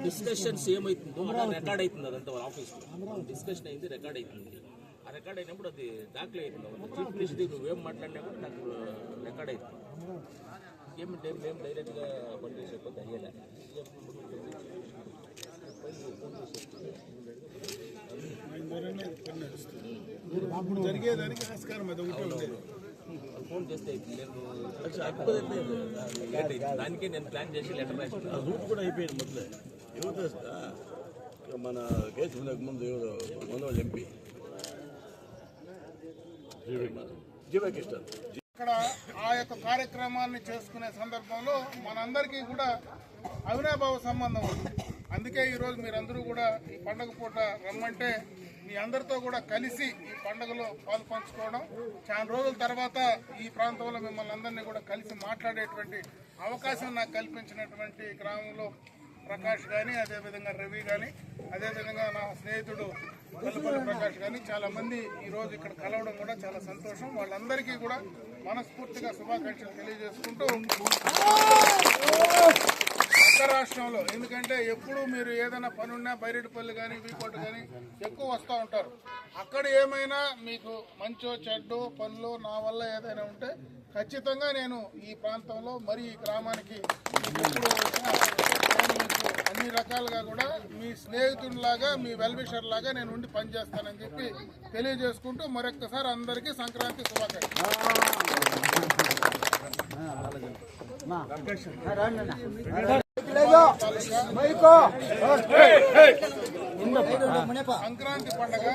Discussions ఏమైతుందో record అవుతుంది, అదంతా వాళ్ళ ఆఫీస్లో డిస్కషన్ అయింది, రికార్డ్ అవుతుంది. ఆ రికార్డ్ అయినప్పుడు అది దాఖలు అవుతుంది. చీఫ్ మినిస్టర్ నువ్వేం మాట్లాడినా కూడా నాకు రికార్డ్ అవుతుంది. ఏమంటే మేము డైరెక్ట్గా పని చేసేపోతే అయ్యేలా జరిగేదానికి ఆస్కారం అది ఒకటి ఉండేది. ఫోన్ చేస్తే దానికే నేను ప్లాన్ చేసి లెటర్ రాసిన రూట్ కూడా అయిపోయింది. మొదలే యువత మన కేసు ముందు మనోళ్ళు ఎంపీ జీవకిష్టం ఇక్కడ ఆ యొక్క కార్యక్రమాన్ని చేసుకునే సందర్భంలో మనందరికీ కూడా అవినాభావ సంబంధం ఉంది. అందుకే ఈరోజు మీరందరూ కూడా ఈ పండుగ పూట రమ్మంటే మీ అందరితో కూడా కలిసి ఈ పండుగలో పాలు పంచుకోవడం, చాలా రోజుల తర్వాత ఈ ప్రాంతంలో మిమ్మల్ని అందరినీ కూడా కలిసి మాట్లాడేటువంటి అవకాశం నాకు కల్పించినటువంటి గ్రామంలో ప్రకాష్ కానీ, అదేవిధంగా రవి కానీ, అదేవిధంగా నా స్నేహితుడు గొల్లపల్లి ప్రకాష్ కానీ చాలా మంది ఈరోజు ఇక్కడ కలవడం కూడా చాలా సంతోషం. వాళ్ళందరికీ కూడా మనస్ఫూర్తిగా శుభాకాంక్షలు తెలియజేసుకుంటూ పక్క రాష్ట్రంలో, ఎందుకంటే ఎప్పుడు మీరు ఏదైనా పనున్నా బైరెడ్డిపల్లి కానీ వీకోట కానీ ఎక్కువ వస్తూ ఉంటారు. అక్కడ ఏమైనా మీకు మంచో చెడ్డో పనులు నా వల్ల ఏదైనా ఉంటే ఖచ్చితంగా నేను ఈ ప్రాంతంలో మరి ఈ గ్రామానికి ఎప్పుడు అన్ని రకాలుగా కూడా మీ స్నేహితుడిలాగా, మీ వెల్విషర్ లాగా నేను ఉండి పనిచేస్తానని చెప్పి తెలియజేసుకుంటూ మరొక్కసారి అందరికీ సంక్రాంతి శుభాకాంక్షలు. సంక్రాంతి పండుగ,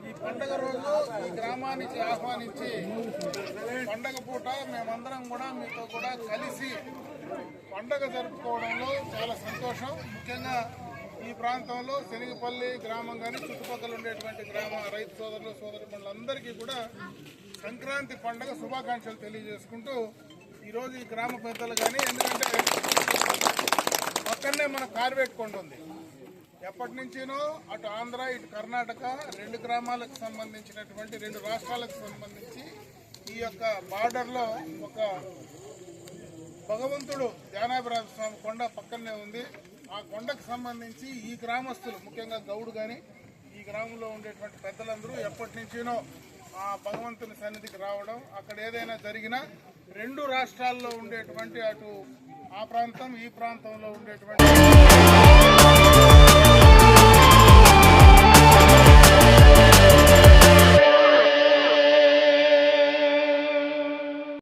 ఈ పండుగ రోజు ఈ గ్రామానికి ఆహ్వానించి పండగ పూట మేమందరం కూడా మీతో కూడా కలిసి పండగ జరుపుకోవడంలో చాలా సంతోషం. ముఖ్యంగా ఈ ప్రాంతంలో శనిగపల్లి గ్రామం కానీ చుట్టుపక్కల ఉండేటువంటి రైతు సోదరులు సోదరులందరికీ కూడా సంక్రాంతి పండుగ శుభాకాంక్షలు తెలియజేసుకుంటూ ఈరోజు ఈ గ్రామ పెద్దలు కానీ, ఎందుకంటే పక్కనే మన కార్వేట్ కొండ ఉంది. ఎప్పటి నుంచినో అటు ఆంధ్ర ఇటు కర్ణాటక రెండు గ్రామాలకు సంబంధించినటువంటి రెండు రాష్ట్రాలకు సంబంధించి ఈ యొక్క బార్డర్లో ఒక భగవంతుడు ధ్యానాభిరామ స్వామి కొండ పక్కనే ఉంది. ఆ కొండకు సంబంధించి ఈ గ్రామస్తులు, ముఖ్యంగా గౌడు కానీ ఈ గ్రామంలో ఉండేటువంటి పెద్దలందరూ ఎప్పటి నుంచినో ఆ భగవంతుని సన్నిధికి రావడం, అక్కడ ఏదైనా జరిగినా రెండు రాష్ట్రాల్లో ఉండేటువంటి అటు ఆ ప్రాంతం ఈ ప్రాంతంలో ఉండేటువంటి